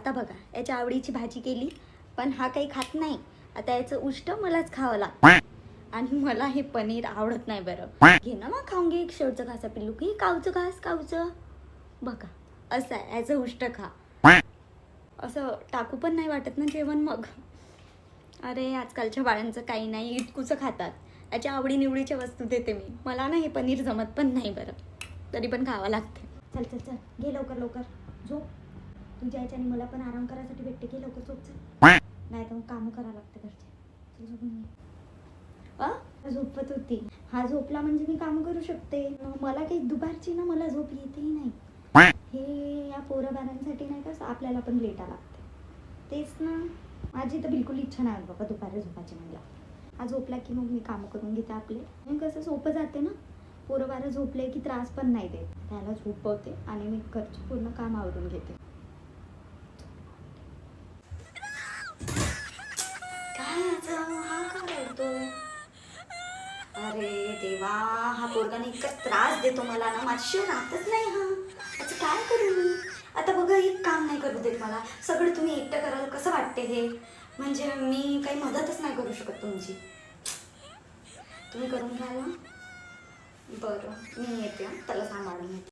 आता बघा याच्या आवडीची भाजी केली, पण हा काही खात नाही. आता याचं उष्ट मलाच खावं लागतं. आणि मला हे पनीर आवडत नाही बरं. घे ना मग खाऊन घे एक शेवटचं घासा पिल्लू. घे कावचं घास कावचं. बघा असं आहे याचं उष्ट खा. असं टाकू पण नाही वाटत ना जेवण मग. अरे आजकालच्या बाळांचं काही नाही, इतकूचं खातात. याच्या आवडीनिवडीच्या वस्तू देते मी. मला ना हे पनीर जमत पण नाही बरं, तरी पण खावं लागते. चल चल चल घे लवकर लवकर झोप. तुझ्या याच्याने मला पण आराम करायसाठी भेटते. घे लवकर झोप चल, नाही तर मग कामं करावं लागते घरचे. झोपून घे. झोपत होती. हा झोपला म्हणजे मी कामं करू शकते. मला काही दुपारची ना मला झोप येतेही नाही. हे या पोराबाळांसाठी नाही का आपल्याला पण लेटा लागते. तेच ना, माझी तर बिलकुल इच्छा नाही बाबा दुपारी झोपायची. मला हा झोपला की मग मी कामं करून घेते आपले. मग कसं सोपं जाते ना. पोरं बारं झोपले की त्रास पण नाही देत. त्याला झोपवते आणि मी घरचे पूर्ण काम आवरून घेते. काय हा का रडतोय? अरे देवा, हा पोरगा इतका त्रास देतो मला ना, माझ्याशिवाय राहतच नाही हा. अच्छा काय करू मी आता? बघा एक काम नाही करू देत मला. सगळं तुम्ही एकटं कराल कसं वाटते हे? म्हणजे मी काही मदतच नाही करू शकत तुमची. तुम्ही करून घ्याल ना? बरं मी येते, त्याला सांभाळून येते.